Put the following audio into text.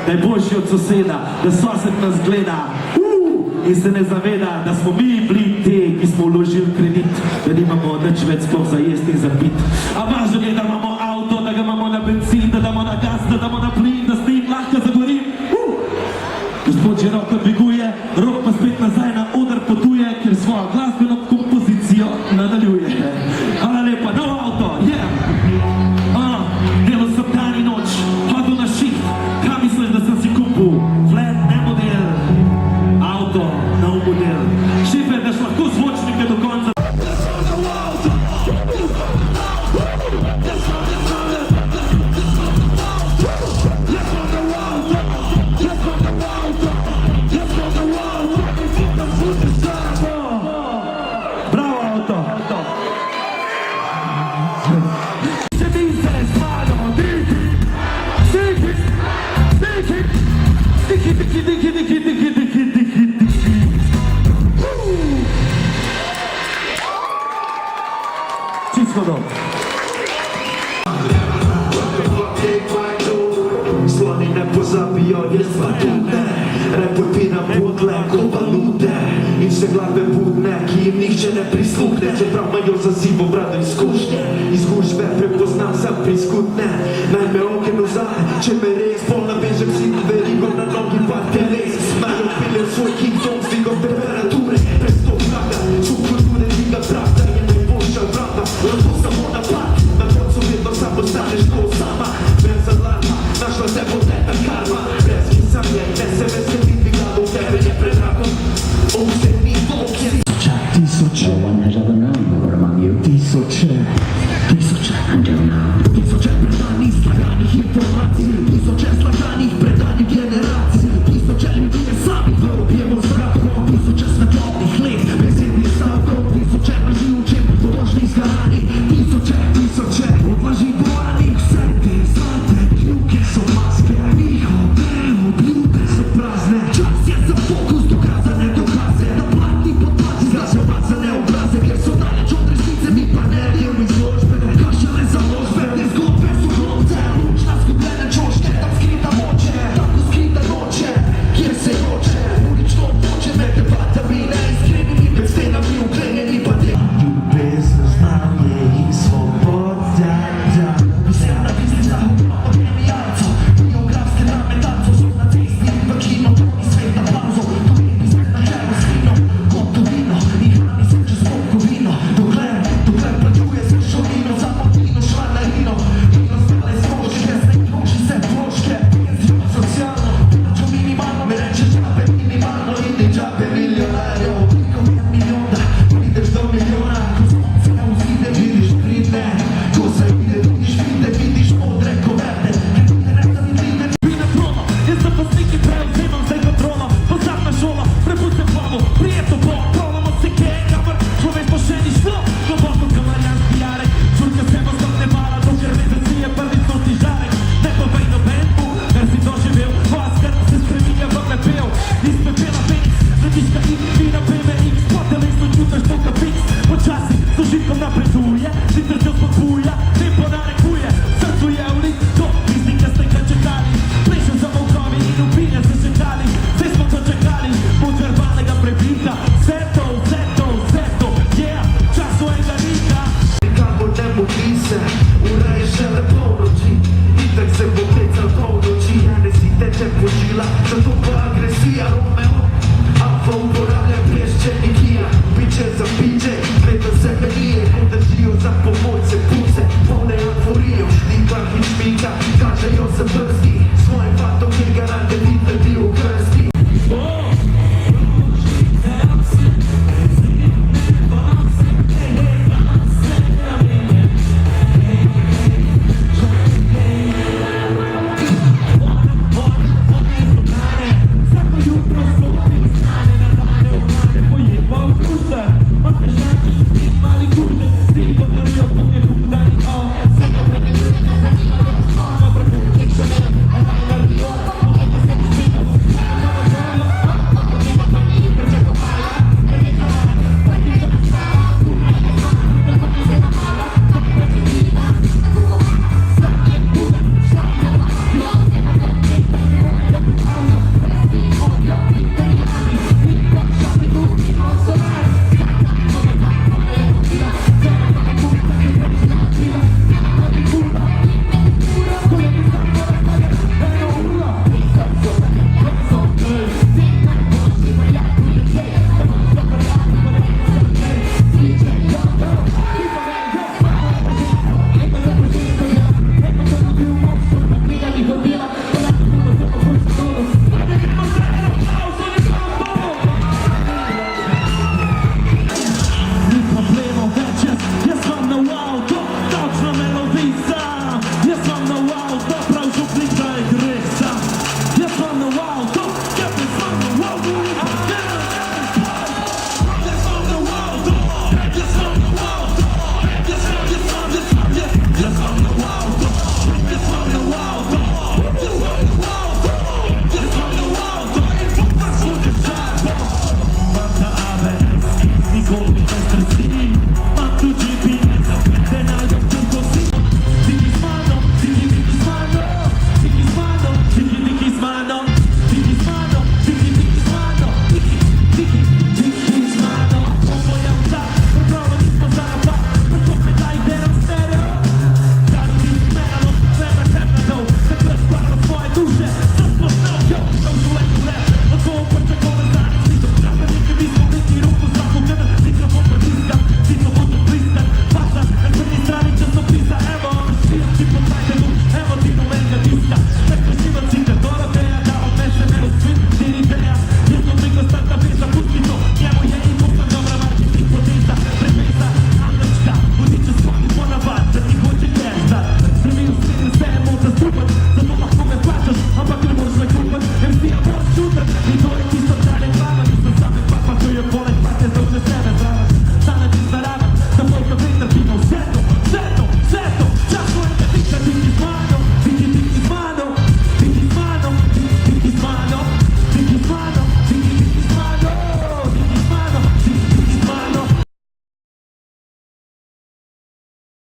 da je boljši od soseda, da sosed nas gleda in se ne zaveda, da smo mi bili te, ki smo vložili kredit, da nimamo nič več sploh za jesti in za pit. A važno je, da imamo avto, da ga imamo na benzin, da damo na gas, da damo na plin, da s njim lahko zagorim. Gospod že roko dviguje, rok pa spet nazaj na oder potuje, ker svojo glasbeno kompozicijo nadaljuje. Hvala lepa, nov avto, delo sem dan in noč, hodil na šiht, kaj misliš, da sem si kupil? Flat, ne model, avto, nov model. Šifer, daš lahko zvočnike do konca. Sloni ne pozabijo, jaz pa tudi reputina podle kot valute in se glave budne, ki jim nihče ne prisluhne, čeprav imajo za zivo brado izkušnje. Izgužbe prepoznam, sem priskutne.